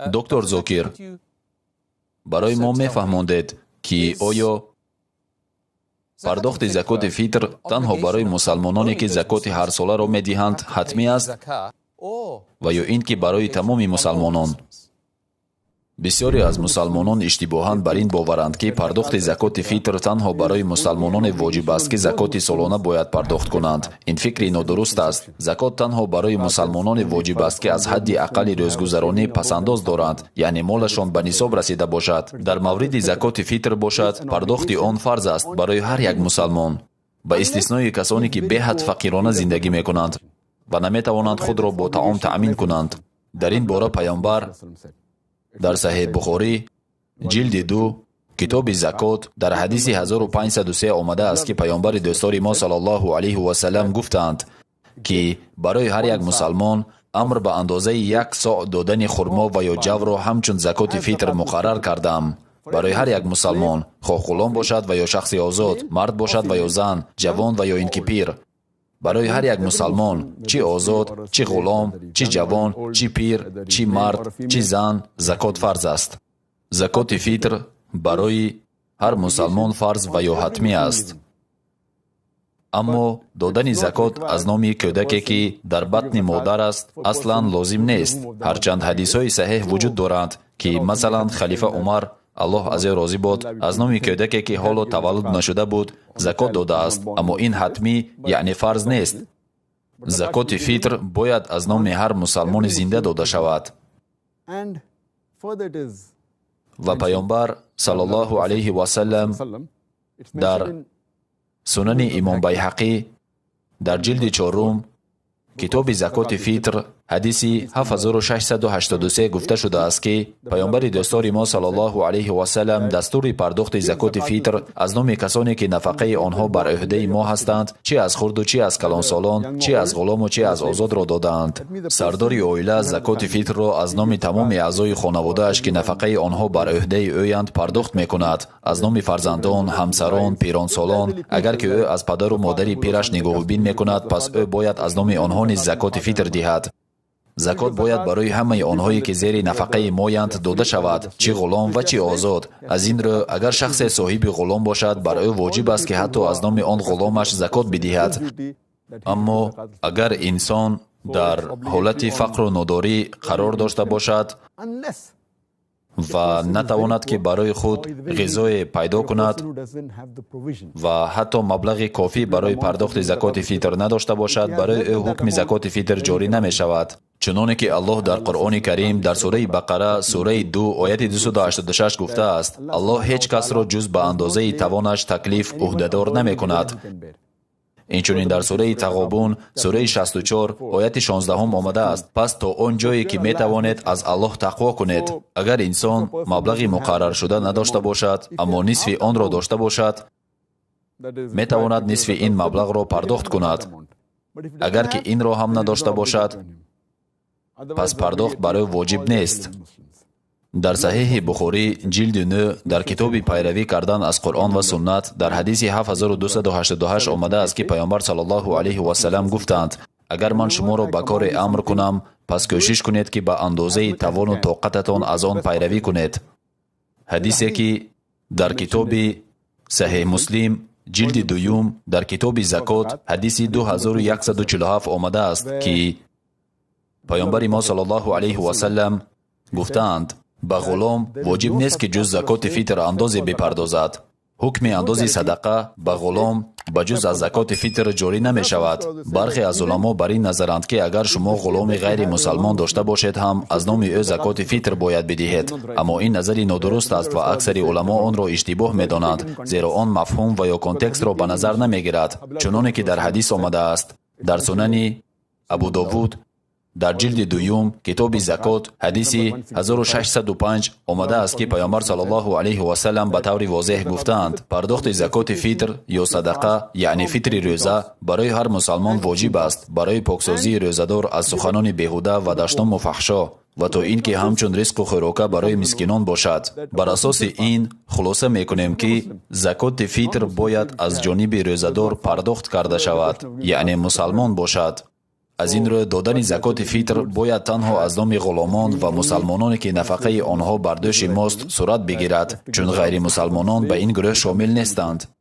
доктор Зокир, барои мо мефаҳмондед, ки оё пардохти закоти фитр танҳо барои мусалмононе ки закоти ҳарсоларо медиҳанд ҳатмӣ аст ва ё ин ки барои тамоми мусалмонон? бисёре аз мусалмонон иштибоҳан бар ин боваранд ки пардохти закоти фитр танҳо барои мусалмононе воҷиб аст ки закоти солона бояд пардохт кунанд. Ин фикри нодуруст аст. Закот танҳо барои мусалмононе воҷиб аст ки аз ҳадди аққали рӯзгузаронӣ пасандоз доранд, яъне молашон ба нисоб расида бошад. Дар мавриди закоти фитр бошад, пардохти он фарз аст барои ҳар як мусалмон, ба истиснои касоне ки беҳад фақирона зиндагӣ мекунанд ва наметавонанд худро бо таом таъмин кунанд. дар ин бора паёмбар дар Саҳиҳ Бухорӣ ҷилди 2 китоби закот дар ҳадиси 1503 омада аст ки паёмбари дӯстори мо саллаллоҳу алайҳи васалам гуфтанд ки барои ҳар як мусалмон амр ба андозаи 1 соъ додани хурмо ва ё ҷавро ҳамчун закоти фитр муқаррар кардам. барои ҳар як мусалмон, хоҳ ғулом бошад ва ё шахси озод, мард бошад ва ё зан, ҷавон ва ё ин ки пир. барои ҳар як мусалмон, чӣ озод, чӣ ғулом, чӣ ҷавон, чӣ пир, чӣ мард, чӣ зан, закот фарз аст. закоти фитр барои ҳар мусалмон фарз ва ё ҳатмӣ аст. аммо додани закот аз номи кӯдаке ки дар батни модар аст аслан лозим нест, ҳарчанд ҳадисҳои саҳеҳ вуҷуд доранд ки масалан халифа Умар аллоҳ аз ё розӣ бод аз номи кӯдаке ки ҳоло таваллуд нашуда буд закот додааст, аммо ин ҳатмӣ яъне фарз нест. закоти фитр бояд аз номи ҳар мусалмони зинда дода шавад. ва паёмбар саллаллоҳу алайҳи васалам дар сунани имом Байҳақӣ дар ҷилди 4 китоби закоти фитр ҳадиси 7683 гуфта шудааст ки паёмбари дӯстори мо саллаллоҳу алайҳи васалам дастури пардохти закоти фитр аз номи касоне ки нафақаи онҳо бар ӯҳдаи мо ҳастанд, чӣ аз хурду чӣ аз калонсолон, чӣ аз ғулому чӣ аз озодро додаанд. сардори оила закоти фитрро аз номи тамоми аъзои хонаводааш ки нафақаи онҳо бар ӯҳдаи ӯянд пардохт мекунад, аз номи фарзандон, ҳамсарон, пиронсолон. агар ки ӯ аз падару модари пираш нигоҳубин мекунад, пас ӯ бояд аз номи онҳо низ закоти фитр диҳад. закот бояд барои ҳамаи онҳое ки зери нафақаи моянд дода шавад, чӣ ғулом ва чӣ озод. аз ин рӯ агар шахсе соҳиби ғулом бошад, бар ӯ воҷиб аст ки ҳатто аз номи он ғуломаш закот бидиҳад. аммо агар инсон дар ҳолати фақру нодорӣ қарор дошта бошад ва натавонад ки барои худ ғизое пайдо кунад ва ҳатто маблағи кофӣ барои пардохти закоти фитр надошта бошад, барои ӯ ҳукми закоти фитр ҷорӣ намешавад. чуноне ки Аллоҳ дар Қуръони Карим дар сураи Бақара сураи 2 ояти 286 гуфтааст: Аллоҳ ҳеҷ касро ҷуз ба андозаи тавонаш таклиф уҳдадор намекунад. инчунин дар сураи Тағобун сураи 64 ояти 16 омадааст: пас то он ҷое ки метавонед аз Аллоҳ тақво кунед. агар инсон маблағи муқарраршуда надошта бошад, аммо нисфи онро дошта бошад, метавонад нисфи ин маблағро пардохт кунад. агар ки инро ҳам надошта бошад, пас пардохт бар ӯ воҷиб нест. дар Саҳиҳи Бухорӣ ҷилди 9 дар китоби пайравӣ кардан аз Қуръон ва Суннат дар ҳадиси 7288 омадааст ки паёмбар саллаллоҳу алайҳи васалам гуфтанд: агар ман шуморо ба коре амр кунам, пас кӯшиш кунед ки ба андозаи тавону тоқататон аз он пайравӣ кунед. ҳадисе ки дар китоби Саҳиҳ Муслим ҷилди 2 дар китоби Закот ҳадиси 2147 омадааст ки паёмбари мо саллаллоҳу алайҳи васалам гуфтаанд: ба ғулом воҷиб нест ки ҷуз закоти фитр андозе бипардозад. ҳукми андози садақа ба ғулом ба ҷуз аз закоти фитр ҷорӣ намешавад. бархе аз уламо бар ин назаранд ки агар шумо ғуломи ғайри мусалмон дошта бошед ҳам, аз номи ӯ закоти фитр бояд бидиҳед. аммо ин назари нодуруст аст ва аксари уламо онро иштибоҳ медонанд, зеро он мафҳум ва ё контекстро ба назар намегирад. чуноне ки дар ҳадис омадааст дар сунани Абу Довуд дар ҷилди 2 китоби Закот ҳадиси 1605 омадааст ки паёмбар саллаллоҳу алайҳи васалам ба таври возеҳ гуфтаанд: пардохти закоти фитр ё садақа, яъне фитри рӯза, барои ҳар мусалмон воҷиб аст, барои поксозии рӯзадор аз суханони беҳуда ва даштуму фаҳшо ва то ин ки ҳамчун ризқу хӯрока барои мискинон бошад. бар асоси ин хулоса мекунем ки закоти фитр бояд аз ҷониби рӯзадор пардохт карда шавад, яъне мусалмон бошад. از این رو دادن زکات فیتر باید تنها از نام غلامان و مسلمانانی که نفقه آنها بر دوش ماست صورت بگیرد، چون غیر مسلمانان به این گروه شامل نیستند.